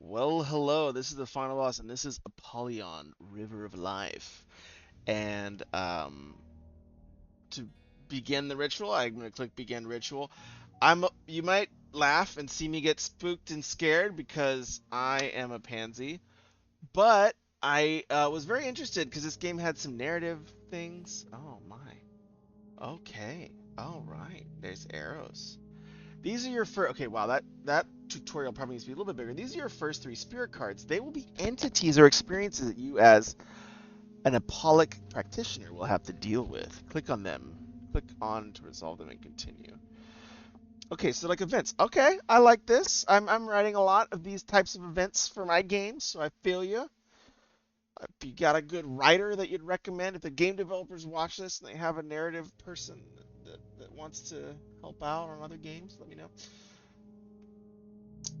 Well, hello. This is the final boss, and this is Apollyon, River of Life. And to begin the ritual, I'm gonna click Begin Ritual. You might laugh and see me get spooked and scared because I am a pansy, but I was very interested because this game had some narrative things. Oh my. Okay. All right. There's arrows. These are your first. Okay, wow, that tutorial probably needs to be a little bit bigger. These are your first three spirit cards. They will be entities or experiences that you, as an Apollic practitioner, will have to deal with. Click on them. Click on to resolve them and continue. Okay, so like events. Okay, I like this. I'm writing a lot of these types of events for my games, so I feel you. If you got a good writer that you'd recommend, if the game developers watch this and they have a narrative person that wants to help out on other games, let me know.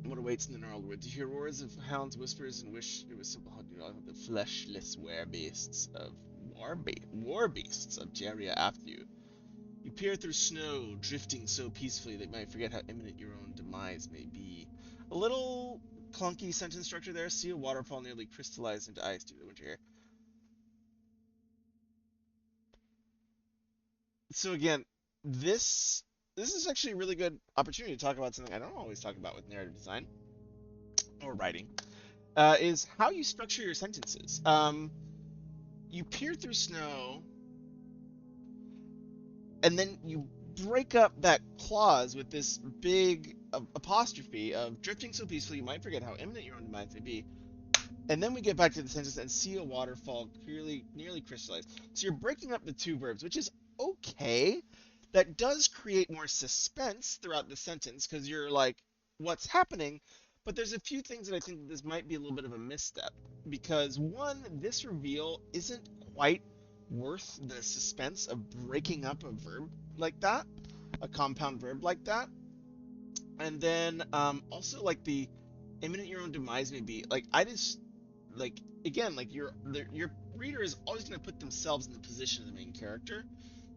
What awaits in the gnarled wood? To hear roars of hounds, whispers, and wish it was simple how do not the fleshless war beasts of Jeria after you. You peer through snow, drifting so peacefully that you might forget how imminent your own demise may be. A little clunky sentence structure there. See a waterfall nearly crystallized into ice due to the winter air. So again, this this is actually a really good opportunity to talk about something I don't always talk about with narrative design or writing. Is how you structure your sentences. You peer through snow, and then you break up that clause with this big apostrophe of drifting so peacefully you might forget how imminent your own demise may be. And then we get back to the sentence and see a waterfall clearly nearly crystallized. So you're breaking up the two verbs, which is okay. That does create more suspense throughout the sentence because you're like, what's happening? But there's a few things that I think that this might be a little bit of a misstep because one, this reveal isn't quite worth the suspense of breaking up a verb like that, a compound verb like that. And then also like the imminent your own demise may be like I just like again like your reader is always going to put themselves in the position of the main character,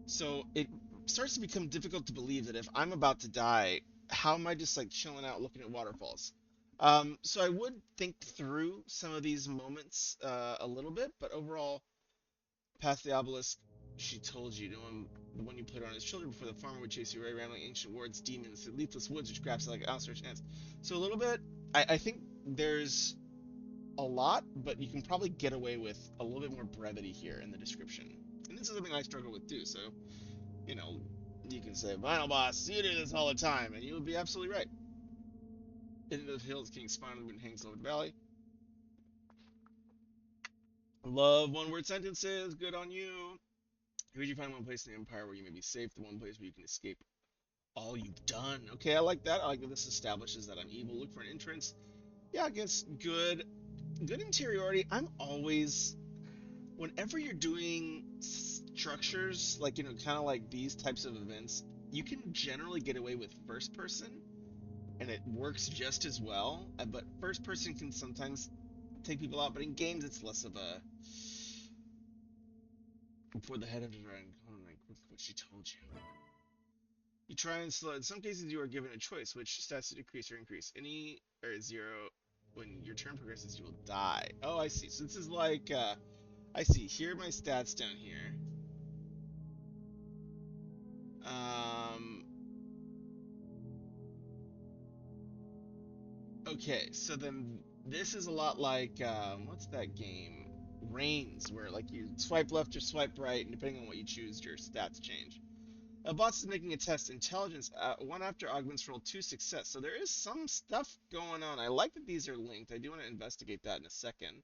so it starts to become difficult to believe that if I'm about to die, how am I just like chilling out looking at waterfalls? So I would think through some of these moments a little bit, but overall, past the obelisk, she told you, no one, the one you put on his shoulder before the farmer would chase you away, rambling ancient words, demons, the leafless woods which grasp like outstretched hands. So a little bit, I think there's a lot, but you can probably get away with a little bit more brevity here in the description. And this is something I struggle with too, so you know, you can say, Vinyl Boss, you do this all the time, and you would be absolutely right. Into the hills, King Spine, wind hangs over the valley. Love one word sentences, good on you. Here would you find one place in the Empire where you may be safe, the one place where you can escape all you've done. Okay, I like that. I like that this establishes that I'm evil. Look for an entrance. Yeah, I guess good interiority. I'm always whenever you're doing structures like kind of like these types of events, you can generally get away with first person and it works just as well. But first person can sometimes take people out. But in games, it's less of a before the head of the dragon. Like what she told you. You try and slow. In some cases, you are given a choice which stats to decrease or increase. Any or zero. When your turn progresses, you will die. Oh, I see. So this is like I see. Here are my stats down here. Um. Okay, so then this is a lot like what's that game? Reigns, where like you swipe left or swipe right, and depending on what you choose, your stats change. Boss is making a test. Intelligence, one after augments roll two success. So there is some stuff going on. I like that these are linked. I do want to investigate that in a second.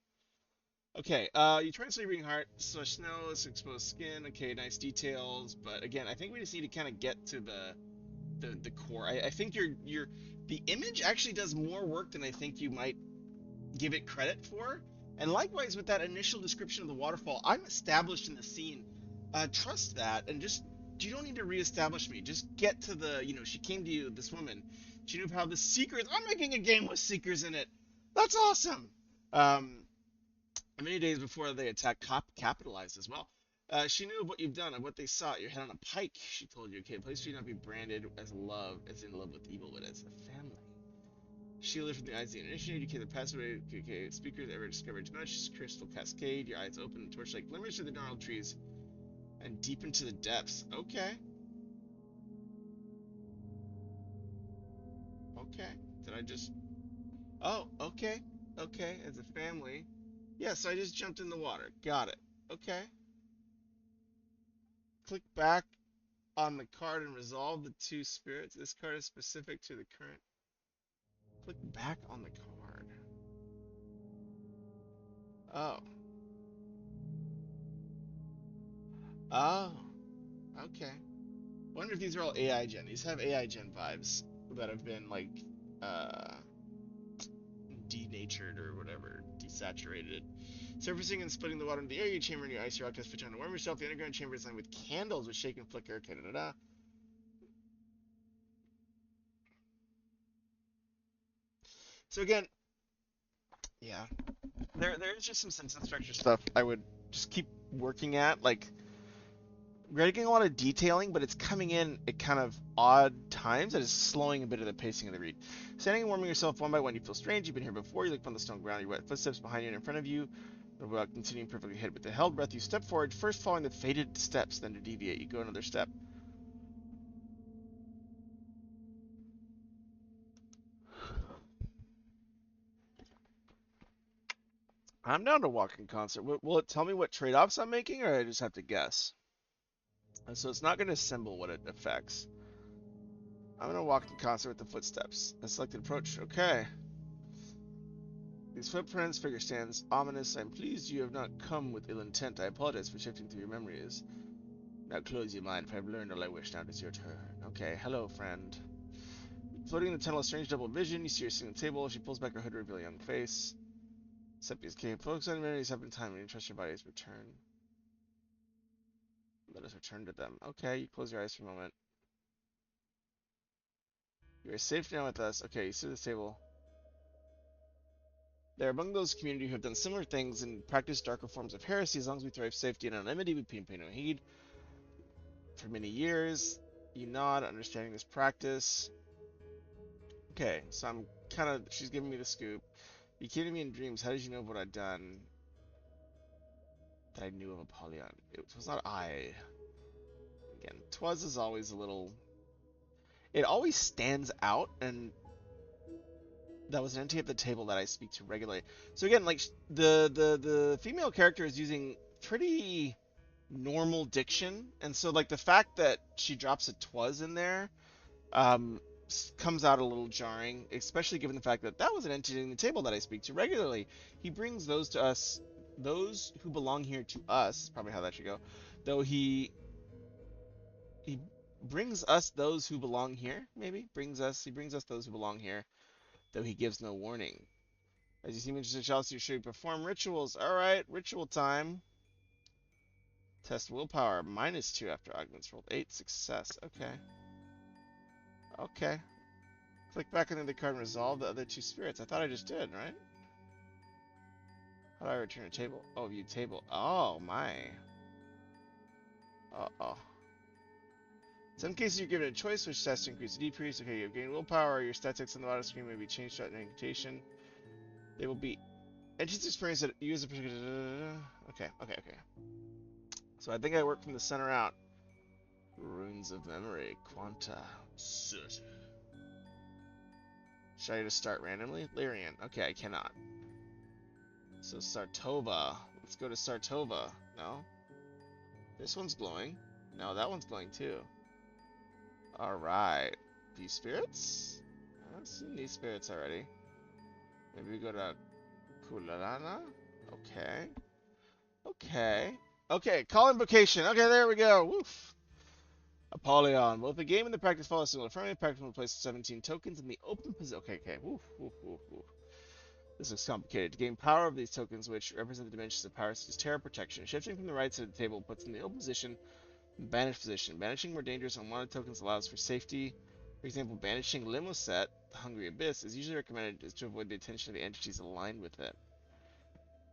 Okay, you try to say reading heart, so snow, exposed skin. Okay, nice details. But again, I think we just need to kind of get to the core. I think your the image actually does more work than I think you might give it credit for. And likewise with that initial description of the waterfall, I'm established in the scene. Trust that, and just you don't need to reestablish me. Just get to the she came to you, this woman. She knew how the seekers. I'm making a game with seekers in it. That's awesome. Um, Many days before they attacked, capitalized as well. She knew of what you've done, of what they saw. Your head on a pike, she told you. Okay, please do not be branded as in love with evil, but as a family. Shielded from the eyes of the uninitiated, you can pass away. Okay. Speakers ever discovered too much. Crystal cascade. Your eyes open. Torchlight glimmers through the gnarled trees and deep into the depths. Okay. Okay. Did I just? Oh, okay. Okay. As a family. Yeah. So I just jumped in the water. Got it. Okay. Click back on the card and resolve the two spirits. This card is specific to the current. Click back on the card. Oh. Oh. Okay. Wonder if these are all AI gen. These have AI gen vibes that have been like uh denatured or whatever, desaturated. Surfacing and splitting the water into the area chamber in your icy rock test for trying to warm yourself. The underground chamber is lined with candles with shake and flicker. Okay, da, da, da. So again, yeah, there's just some sentence structure stuff I would just keep working at. Like we're getting a lot of detailing, but it's coming in at kind of odd times that is slowing a bit of the pacing of the read. Standing and warming yourself one by one, you feel strange. You've been here before. You look upon the stone ground. Your wet footsteps behind you and in front of you. While continuing perfectly hid with the held breath, you step forward, first following the faded steps, then to deviate, you go another step. I'm down to walk in concert. Will it tell me what trade-offs I'm making, or I just have to guess? So it's not going to symbol what it affects. I'm going to walk in concert with the footsteps. A selected approach. Okay. These footprints, figure stands ominous. I'm pleased you have not come with ill intent. I apologize for shifting through your memories. Now close your mind, for I've learned all I wish. Now it is your turn. Okay, hello, friend. Floating in the tunnel of strange double vision, you see her sitting at the table. She pulls back her hood to reveal a young face. Seppi's cave. Focus on memories up in time and you trust your body's return. Let us return to them. Okay, you close your eyes for a moment. You are safe now with us. Okay, you sit at this table. They are among those community who have done similar things and practice darker forms of heresy. As long as we thrive safety and anonymity, we pay no heed. For many years, you nod, understanding this practice. Okay, so I'm kind of. She's giving me the scoop. You came to me in dreams. How did you know what I'd done? That I knew of Apollyon. It was not I. Again, twas is always a little. It always stands out, and that was an entity at the table that I speak to regularly. So again, like the female character is using pretty normal diction, and so like the fact that she drops a twas in there um, comes out a little jarring, especially given the fact that that was an entity in the table that I speak to regularly. He brings those to us, those who belong here to us. Is probably how that should go. Though he brings us those who belong here. Maybe he brings us those who belong here. Though he gives no warning. As you seem interested in Chelsea, you should perform rituals. Alright, ritual time. Test willpower. -2 after augments. Rolled 8. Success. Okay. Okay. Click back on the other card and resolve the other two spirits. I thought I just did, right? How do I return a table? Oh, view table. Oh, my. Uh-oh. In some cases, you're given a choice which stats to increase or decrease. Okay, you have gained willpower. Your statistics on the bottom screen may be changed throughout the incantation. They will be entities experience that use a particular... Okay. So I think I work from the center out. Runes of memory. Quanta. Soot. Should I just start randomly? Lyrian. Okay, I cannot. So Sartova. Let's go to Sartova. No? This one's glowing. No, that one's glowing too. Alright. These spirits? I've seen these spirits already. Maybe we go to Kulalana? Okay. Okay, call invocation. Okay, there we go. Woof. Apollyon. Both the game and the practice follow similar. Primary practice will place 17 tokens in the open position. Okay. Woof. This looks complicated. To gain power of these tokens, which represent the dimensions of power, such as terror protection. Shifting from the right side of the table puts in the open position, banished position. Banishing more dangerous unwanted tokens allows for safety. For example, banishing Limoset, the Hungry Abyss, is usually recommended to avoid the attention of the entities aligned with it.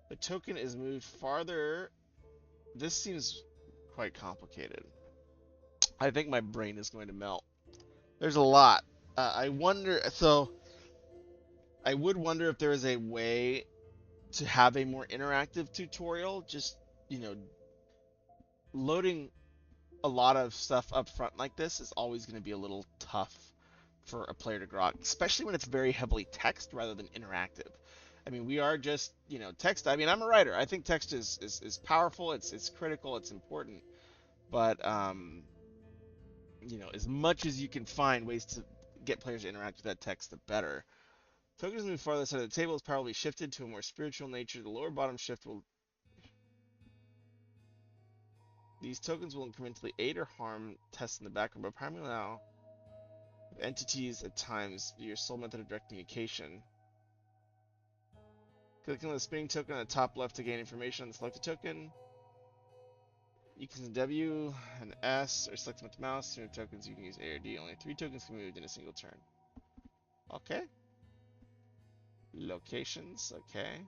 The token is moved farther. This seems quite complicated. I think my brain is going to melt. There's a lot. I wonder. So I would wonder if there is a way to have a more interactive tutorial. Just, you know, loading a lot of stuff up front like this is always going to be a little tough for a player to grok, especially when it's very heavily text rather than interactive. I mean, we are just, text. I mean, I'm a writer. I think text is powerful. It's critical. It's important. But as much as you can find ways to get players to interact with that text, the better. Tokens move farther side of the table is power will be shifted to a more spiritual nature. The lower bottom shift will. These tokens will incrementally aid or harm tests in the background, but primarily now entities at times your sole method of direct communication. Clicking on the spinning token on the top left to gain information on the selected token. You can W and S or select them with the mouse. 2 tokens you can use A or D. Only 3 tokens can be moved in a single turn. Okay. Locations. Okay.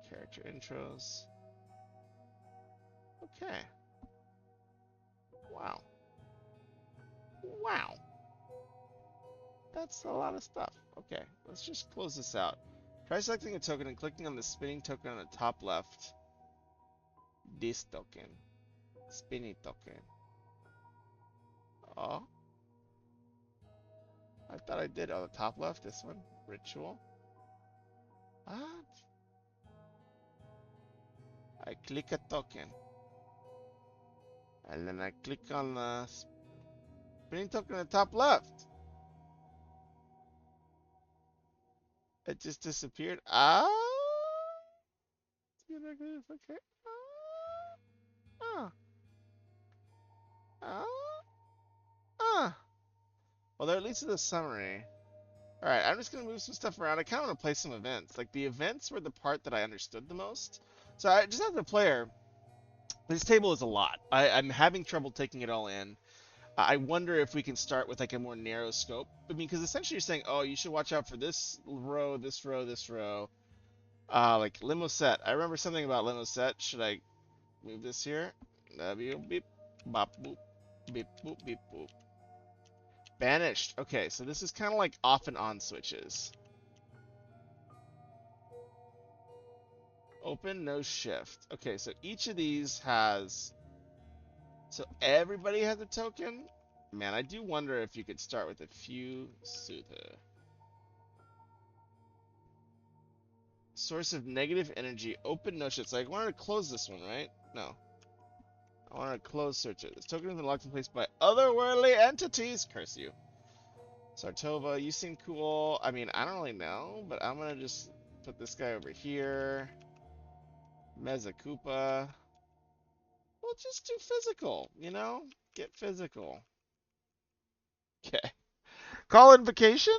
Character intros. Okay. Wow. Wow. That's a lot of stuff. Okay, let's just close this out. Try selecting a token and clicking on the spinning token on the top left. This token. Spinning token. Oh. I thought I did on the top left. This one. Ritual. What? I click a token. And then I click on the spinning token on the top left. It just disappeared. Ah. Okay. Ah. Ah. Ah. Well, there at least is a summary. Alright, I'm just going to move some stuff around. I kind of want to play some events. Like, the events were the part that I understood the most. So, just as a player, this table is a lot. I'm having trouble taking it all in. I wonder if we can start with, like, a more narrow scope. I mean, because essentially you're saying, oh, you should watch out for this row, this row, this row. Like, limo set. I remember something about limo set. Should I move this here? W, beep, bop, boop, beep, boop, beep, boop. Banished. Okay, so this is kind of like off and on switches. Open, no shift. Okay, so each of these has... So everybody has a token? Man, I do wonder if you could start with a few Sutha. Source of negative energy. Open, no shift. So I wanted to close this one, right? No. I wanted to close search it. This token has been locked in place by otherworldly entities. Curse you. Sartova, you seem cool. I mean, I don't really know, but I'm going to just put this guy over here. Mezzacupa. Well, just do physical, Get physical. Okay. Call invocation?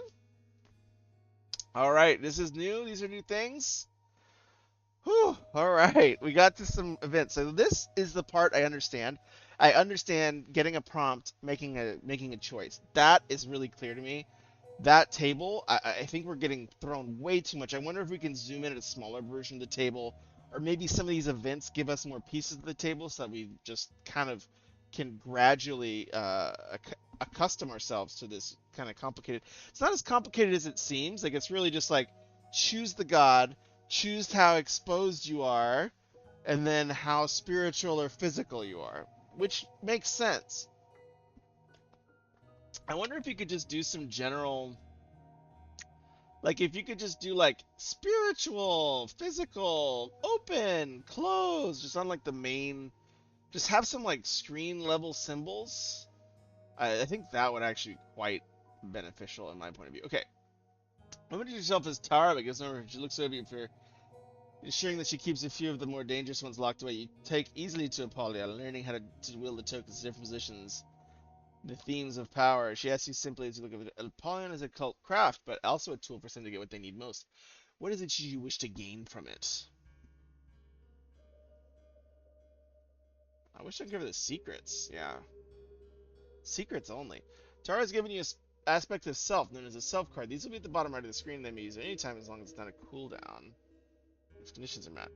Alright, this is new. These are new things. Whew. Alright, we got to some events. So this is the part I understand. I understand getting a prompt, making a choice. That is really clear to me. That table, I think we're getting thrown way too much. I wonder if we can zoom in at a smaller version of the table, or maybe some of these events give us more pieces of the table so that we just kind of can gradually accustom ourselves to this kind of complicated. It's not as complicated as it seems. Like, it's really just like choose the god, choose how exposed you are, and then how spiritual or physical you are, which makes sense. I wonder if you could just do some general, like if you could just do like spiritual, physical, open, close, just on like the main, just have some like screen level symbols. I think that would actually be quite beneficial in my point of view. Okay. Limited yourself as Tara because remember, she looks over you for ensuring that she keeps a few of the more dangerous ones locked away. You take easily to Apollyon, learning how to wield the tokens in different positions. The themes of power. She asks you simply as you look at it. Apollyon is a cult craft, but also a tool for some to get what they need most. What is it you wish to gain from it? I wish I could give her the secrets. Yeah. Secrets only. Tara's given you an aspect of self, known as a self card. These will be at the bottom right of the screen. They may use at any time as long as it's not a cooldown. If conditions are met.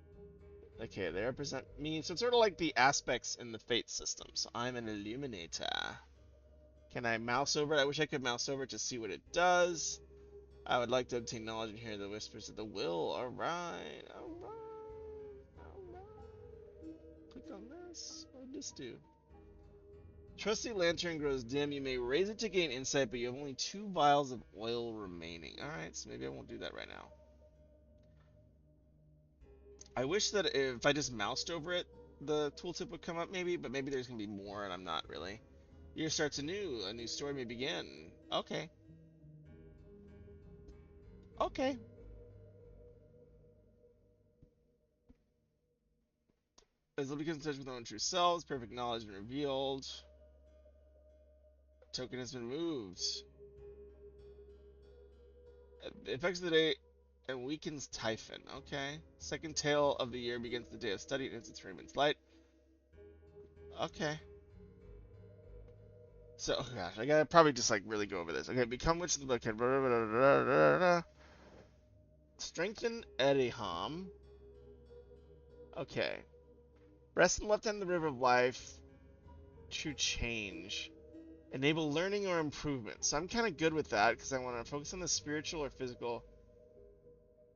Okay, they represent me. So it's sort of like the aspects in the fate system. So I'm an illuminator. Can I mouse over it? I wish I could mouse over it to see what it does. I would like to obtain knowledge and hear the whispers of the will. Alright, alright. Click on this. What did this do? Trusty lantern grows dim. You may raise it to gain insight, but you have only 2 vials of oil remaining. Alright, so maybe I won't do that right now. I wish that if I just moused over it, the tooltip would come up maybe, but maybe there's going to be more and I'm not really. Year starts anew. A new story may begin. Okay. Okay. As they become in touch with their own true selves, perfect knowledge has been revealed. Token has been moved. The effects of the day and weakens Typhon. Okay. Second tale of the year begins the day of study and ends its radiance light. Okay. So, oh gosh, I gotta probably just like really go over this. Okay, become witch of the book. Strengthen Ediham. Okay. Rest in the left hand of the river of life to change. Enable learning or improvement. So I'm kind of good with that because I want to focus on the spiritual or physical.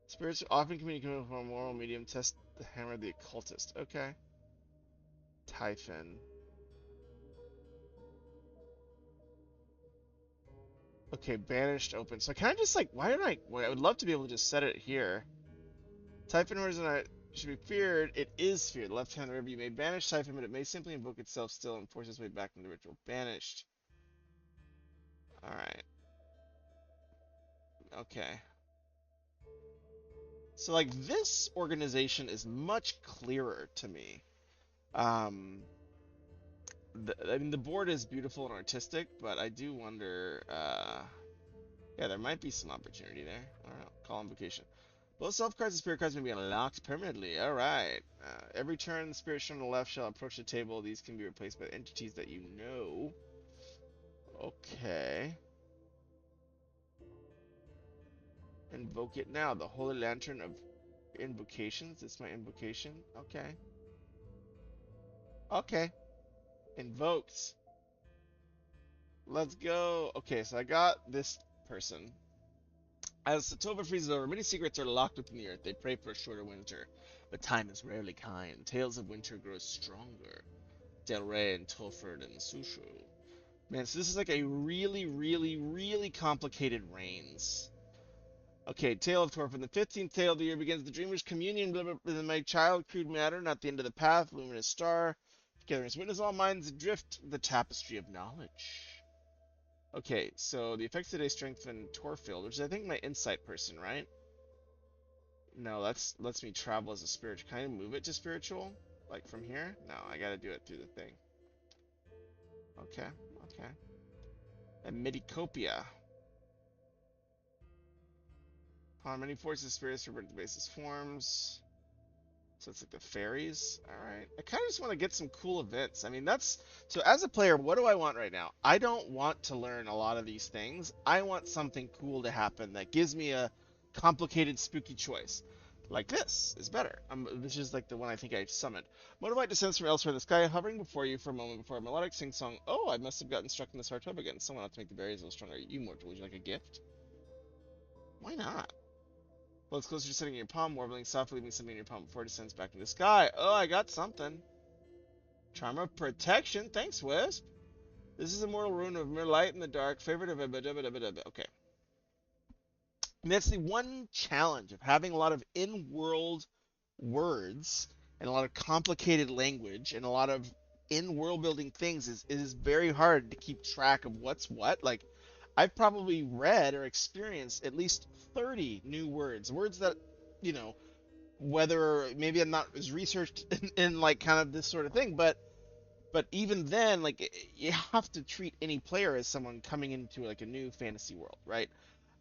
Spirits often communicate with a moral medium. Test the hammer of the occultist. Okay. Typhon. Okay, banished open. So can I just like, why don't I, well, I would love to be able to just set it here. Typhon should be feared. It is feared. Left hand river. You may banish Typhon, but it may simply invoke itself still and force its way back into the ritual. Banished. Alright. Okay. So like this organization is much clearer to me. Um, I mean the board is beautiful and artistic, but I do wonder. Yeah, there might be some opportunity there. I don't know. Call invocation. Both self cards and spirit cards may be unlocked permanently. All right. Every turn, the spirit shown on the left shall approach the table. These can be replaced by entities that you know. Okay. Invoke it now. The Holy Lantern of Invocations. This is my invocation. Okay. Okay. Invoked. Let's go. Okay, so I got this person. As Satova freezes over, many secrets are locked within the earth. They pray for a shorter winter, but time is rarely kind. Tales of winter grow stronger. Del Rey and Tolford and Sushu. Man, so this is like a really, really, really complicated reigns. Okay, Tale of Torfin. The 15th tale of the year begins. The dreamer's communion with my child, crude matter, not the end of the path, luminous star. Together as witness all minds adrift, the tapestry of knowledge. Okay, so the effects today strengthen Torfield, which is I think my insight person, right? No, that's lets me travel as a spirit. Can I move it to spiritual? Like from here? No, I gotta do it through the thing. Okay, okay. And Midicopia. On many forces, spirits revert to basis forms. So it's like the fairies. Alright. I kind of just want to get some cool events. I mean, that's... So as a player, what do I want right now? I don't want to learn a lot of these things. I want something cool to happen that gives me a complicated, spooky choice. Like this is better. This is like the one I think I summoned. Motorbike descends from elsewhere in the sky, hovering before you for a moment before a melodic sing-song. Oh, I must have gotten stuck in this hard tub again. Someone ought to make the berries a little stronger. You mortal, would you like a gift? Why not? Well, it's closer to sitting in your palm, warbling softly, leaving something in your palm before it descends back into the sky. Oh, I got something. Charm of protection. Thanks, Wisp. This is a mortal rune of mere light in the dark, favorite of a... Okay. And that's the one challenge of having a lot of in-world words and a lot of complicated language and a lot of in-world building things is it is very hard to keep track of what's what. Like, I've probably read or experienced at least 30 new words that, you know, whether maybe I'm not as researched in like kind of this sort of thing, but even then, like you have to treat any player as someone coming into like a new fantasy world, right?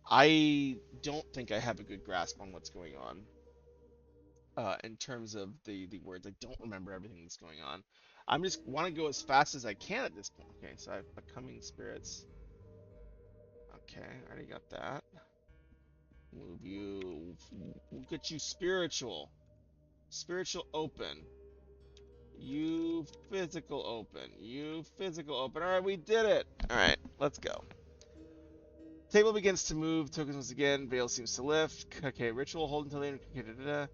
I don't think I have a good grasp on what's going on in terms of the words. I don't remember everything that's going on. I'm just want to go as fast as I can at this point. Okay, so I have becoming spirits. Okay, I already got that. Move you. We'll get you spiritual. Spiritual open. You physical open. You physical open. Alright, we did it. Alright, let's go. Table begins to move. Tokens once again. Veil seems to lift. Okay, ritual. Hold until the end. Okay,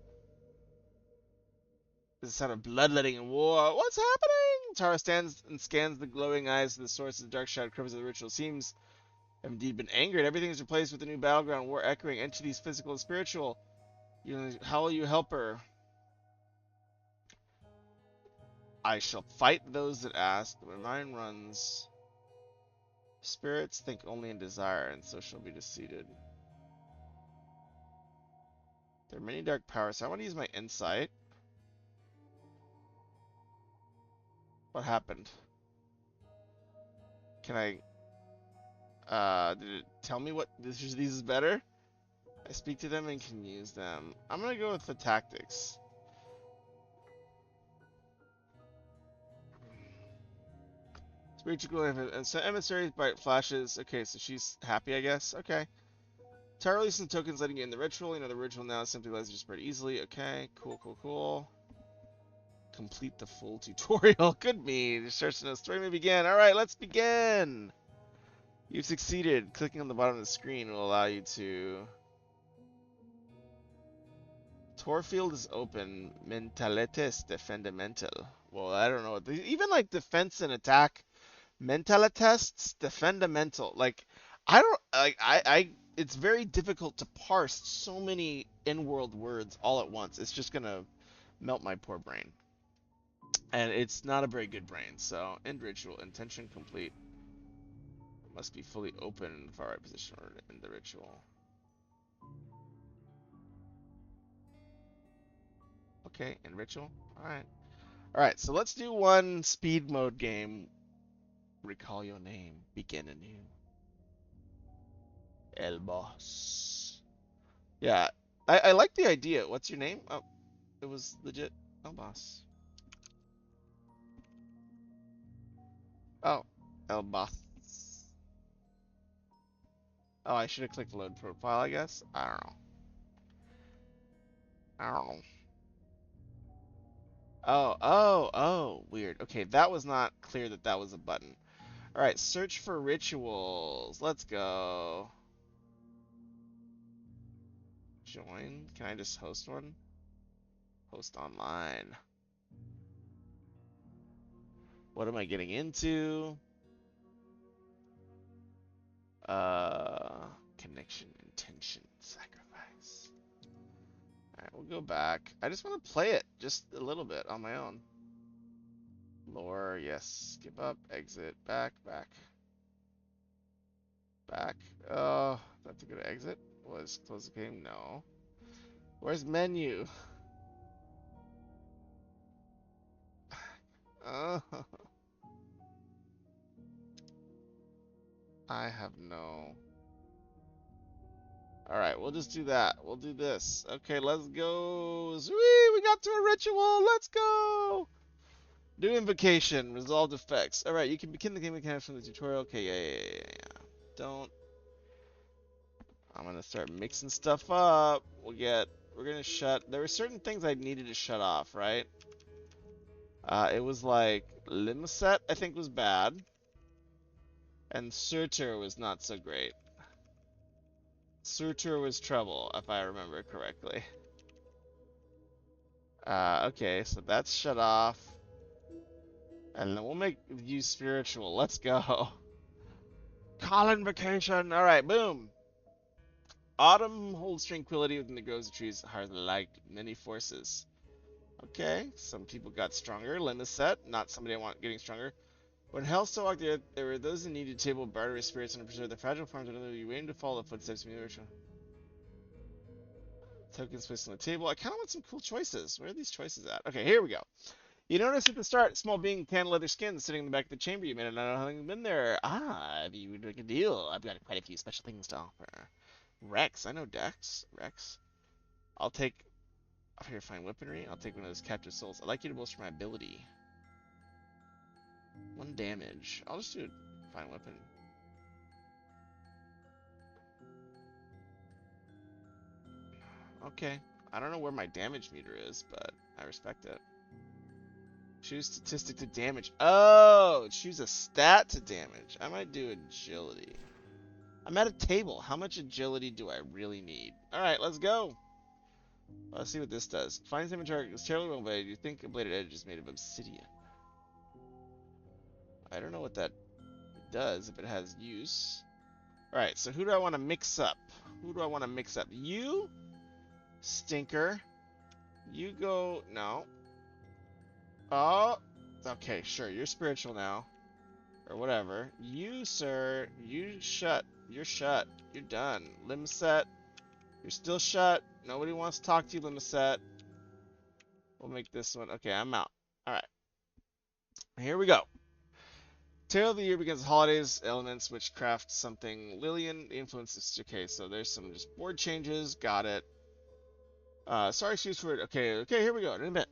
There's a sound of bloodletting and war. What's happening? Tara stands and scans the glowing eyes of the source of the dark shadow crevice of the ritual. Seems have indeed been angered. Everything is replaced with a new battleground. War echoing. Entities physical and spiritual. How will you help her? I shall fight those that ask. When mine runs. Spirits think only in desire, and so shall be defeated. There are many dark powers, so I want to use my insight. What happened? Can did it tell me what these is better? I speak to them and can use them. I'm gonna go with the tactics. Spiritual and so emissaries, bright flashes. Okay, so she's happy, I guess. Okay. Tara releases some tokens letting you in the ritual. You know the ritual now simply lets you spread easily. Okay, cool. Complete the full tutorial. Good me. The search and the story may begin. Alright, let's begin. You've succeeded. Clicking on the bottom of the screen will allow you to... Tour field is open. Mentalitas defendamental. Well, I don't know. Even like defense and attack mentalitas defendamental. Like, I don't... Like, it's very difficult to parse so many in-world words all at once. It's just gonna melt my poor brain. And it's not a very good brain. So, end ritual. Intention complete. Must be fully open in the far right position or in the ritual. Okay, in ritual. Alright. Alright, so let's do one speed mode game. Recall your name. Begin anew. El boss. Yeah, I like the idea. What's your name? Oh, it was legit. El boss. Oh, El boss. Oh, I should have clicked load profile, I guess. I don't know. I don't know. Oh, weird. Okay, that was not clear that that was a button. Alright, search for rituals. Let's go. Join? Can I just host one? Host online. What am I getting into? Connection, intention, sacrifice. Alright, we'll go back. I just want to play it just a little bit on my own. Lore, yes. Skip up, exit, back. Oh, do I have to go to exit? Was close the game? No. Where's menu? Oh, I have no. Alright, we'll just do that. We'll do this. Okay, let's go. Whee, we got to a ritual. Let's go. New invocation. Resolved effects. Alright, you can begin the game mechanics from the tutorial. Okay, yeah. Don't. I'm gonna start mixing stuff up. We're gonna shut. There were certain things I needed to shut off, right? It was like Limset, I think, was bad. And Surtur was not so great. Surtur was trouble, if I remember correctly. Okay, so that's shut off. And then we'll make you spiritual. Let's go. Call invocation. Alright, boom. Autumn holds tranquility within the groves of trees, higher than light, many forces. Okay, some people got stronger. Limit not somebody I want getting stronger. When hell still walked the earth, there were those who needed to table barter with spirits and to preserve the fragile forms of another. You aim to follow the footsteps of the ritual. Tokens placed on the table. I kind of want some cool choices. Where are these choices at? Okay, here we go. You notice at the start, small being, tan leather skin, sitting in the back of the chamber. You may not know having been there. Ah, if you would make a deal, I've got quite a few special things to offer. Rex, I know Dex. Rex. I'll take. I'll here find weaponry. I'll take one of those captive souls. I'd like you to bolster my ability. 1 damage. I'll just do a fine weapon. Okay. I don't know where my damage meter is, but I respect it. Choose statistic to damage. Oh, choose a stat to damage. I might do agility. I'm at a table. How much agility do I really need? Alright, let's go. Let's see what this does. Finds inventory is terribly well bladed. You think a bladed edge is made of obsidian. I don't know what that does, if it has use. Alright, so who do I want to mix up? Who do I want to mix up? You, Stinker. You go... No. Oh. Okay, sure. You're spiritual now. Or whatever. You, sir. You shut. You're shut. You're done. Limset. You're still shut. Nobody wants to talk to you, Limset. We'll make this one. Okay, I'm out. Alright. Here we go. Tale of the year begins with holidays, elements, witchcraft, something. Lillian, influences. Okay, so there's some just board changes. Got it. Sorry, excuse for it. Okay, here we go. In a minute.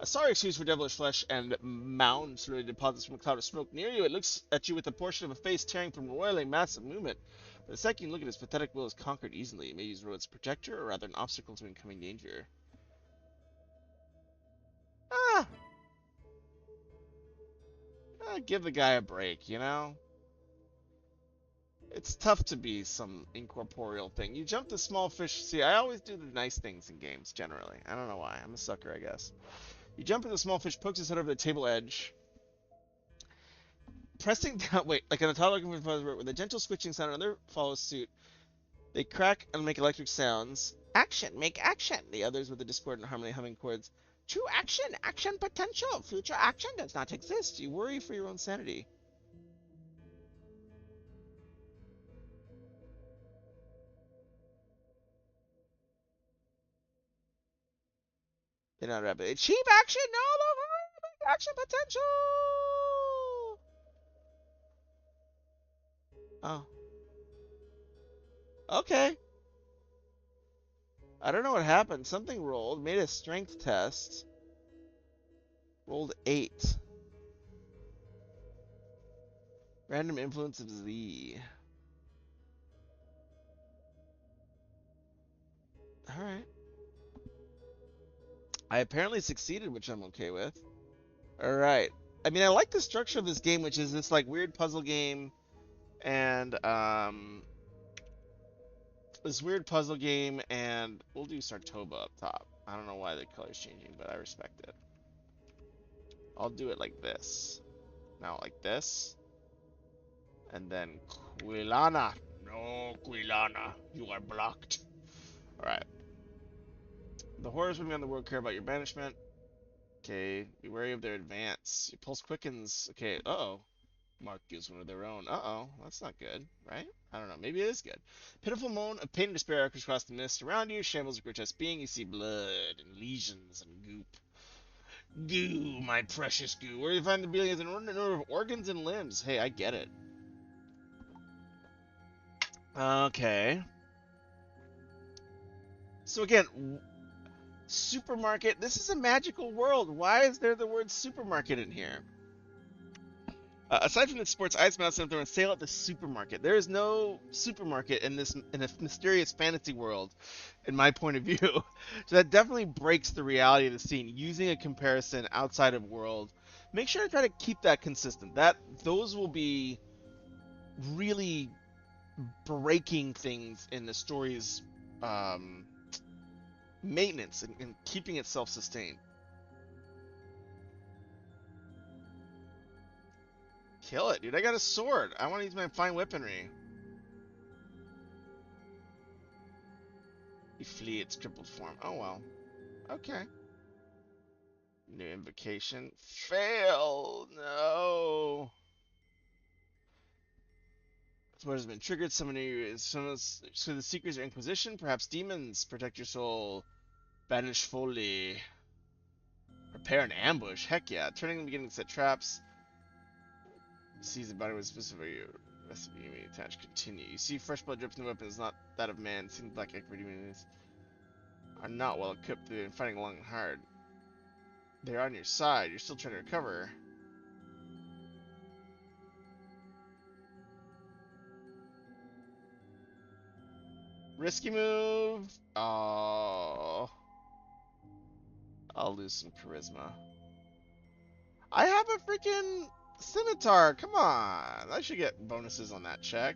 A sorry excuse for devilish flesh and mounds really deposits from a cloud of smoke near you. It looks at you with a portion of a face tearing from roiling massive movement. But the second you look at his pathetic will is conquered easily. It may use road's protector or rather an obstacle to incoming danger. Ah! Give the guy a break, you know? It's tough to be some incorporeal thing. You jump the small fish. See, I always do the nice things in games, generally. I don't know why. I'm a sucker, I guess. You jump at the small fish, pokes his head over the table edge. Pressing down, wait, like an toddler looking for with a gentle switching sound, another follows suit. They crack and make electric sounds. Action, make action. The others with the discordant harmony humming chords. True action, action potential. Future action does not exist. You worry for your own sanity. They're not rapid. Cheap action, no, no, action potential. Oh, okay. I don't know what happened. Something rolled. Made a strength test. Rolled 8. Random influence of Z. Alright. I apparently succeeded, which I'm okay with. Alright. I mean, I like the structure of this game, which is this, like, weird puzzle game. And, this weird puzzle game, and we'll do Sartoba up top. I don't know why the color's changing, but I respect it. I'll do it like this. Now, like this. And then Quilana. No, Quilana. You are blocked. Alright. The horrors moving on the world care about your banishment. Okay. Be wary of their advance. Your pulse quickens. Okay. Uh-oh. Mark gives one of their own. Uh-oh. That's not good, right? I don't know. Maybe it is good. Pitiful moan of pain and despair echoes across the mist. Around you, shambles a grotesque being. You see blood and lesions and goop. Goo, my precious goo. Where you find the billions and number of organs and limbs. Hey, I get it. Okay. So again, supermarket. This is a magical world. Why is there the word supermarket in here? Aside from the sports ice mouse and sale at the supermarket, there is no supermarket in a mysterious fantasy world, in my point of view. So that definitely breaks the reality of the scene. Using a comparison outside of world, make sure to try to keep that consistent. Those will be really breaking things in the story's maintenance and keeping it self-sustained. Kill it, dude. I got a sword. I want to use my fine weaponry. You flee its crippled form. Oh, well. Okay. New invocation. Fail! No! What has been triggered? So the Seekers or Inquisition? Perhaps demons? Protect your soul. Banish folly. Prepare an ambush? Heck yeah. Turning the beginning to set traps. Seize the body with specific recipe you may attach. Continue. You see fresh blood drips from the weapon is not that of man. Seems black egg demons are not well equipped. They've been fighting long and hard. They're on your side. You're still trying to recover. Risky move. Oh. I'll lose some charisma. I have a freaking scimitar. Come on. I should get bonuses on that check.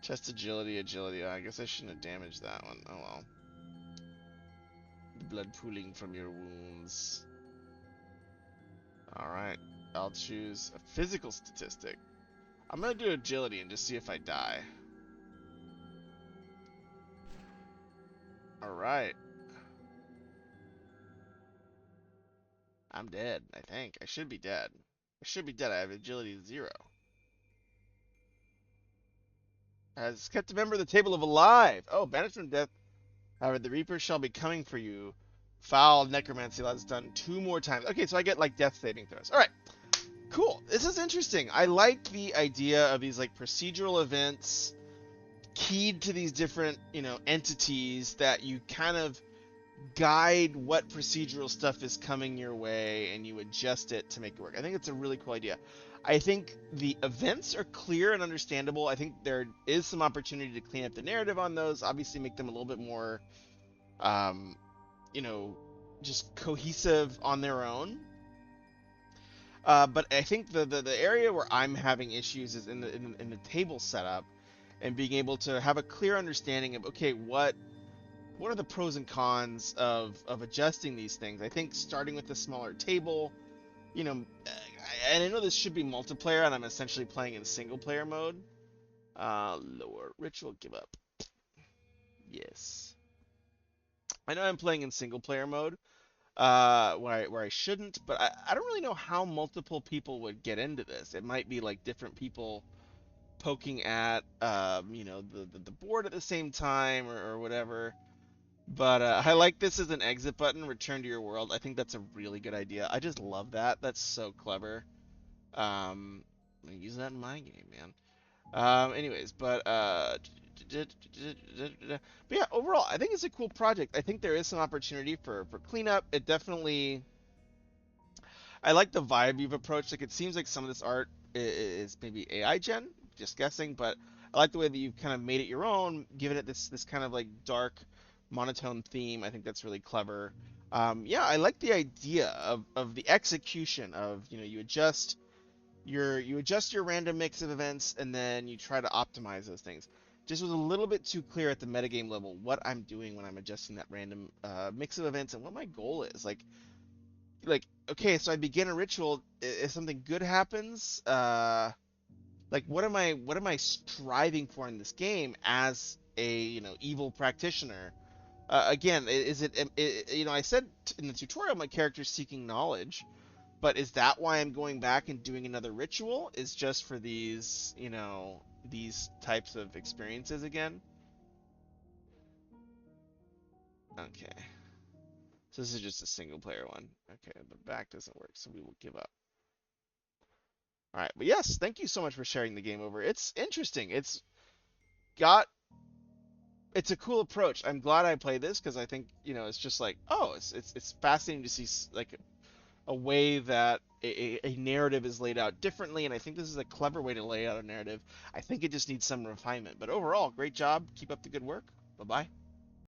Chest agility, agility. I guess I shouldn't have damaged that one. Oh well. The blood pooling from your wounds. Alright. I'll choose a physical statistic. I'm gonna do agility and just see if I die. Alright. I'm dead, I think. I should be dead. I should be dead. I have agility 0. Has kept a member of the table of alive. Oh, banished from death. However, the Reaper shall be coming for you. Foul necromancy that's done 2 more times. Okay, so I get like death saving throws. Alright. Cool. This is interesting. I like the idea of these like procedural events keyed to these different, entities that you kind of guide what procedural stuff is coming your way and you adjust it to make it work. I think it's a really cool idea. I think the events are clear and understandable. I think there is some opportunity to clean up the narrative on those, obviously make them a little bit more um, you know, just cohesive on their own. But I think the area where I'm having issues is in the table setup and being able to have a clear understanding of, okay, what are the pros and cons of adjusting these things. I think starting with a smaller table, and I know this should be multiplayer and I'm essentially playing in single player mode. Lower ritual, give up. Yes, I know I'm playing in single player mode, where I shouldn't, but I don't really know how multiple people would get into this. It might be like different people poking at the board at the same time or whatever. But I like this as an exit button, return to your world. I think that's a really good idea. I just love that. That's so clever. I'm gonna use that in my game, man. Anyways, but yeah, overall, I think it's a cool project. I think there is some opportunity for cleanup. It definitely, I like the vibe you've approached. Like, it seems like some of this art is maybe AI gen, just guessing, but I like the way that you've kind of made it your own, given it this kind of like dark, monotone theme. I think that's really clever. Yeah, I like the idea of the execution of, you adjust your random mix of events and then you try to optimize those things. Just was a little bit too clear at the metagame level what I'm doing when I'm adjusting that random mix of events and what my goal is. Like, okay, so I begin a ritual. If something good happens, like what am I striving for in this game as a evil practitioner? Again, is it, I said in the tutorial my character's seeking knowledge, but is that why I'm going back and doing another ritual? Is just for these types of experiences again? Okay. So this is just a single player one. Okay, the back doesn't work, so we will give up. All right, but yes, thank you so much for sharing the game over. It's interesting. Got it's a cool approach. I'm glad I played this because I think it's just like, oh, it's fascinating to see like a way that a narrative is laid out differently, and I think this is a clever way to lay out a narrative. I think it just needs some refinement, but overall, great job. Keep up the good work. Bye bye.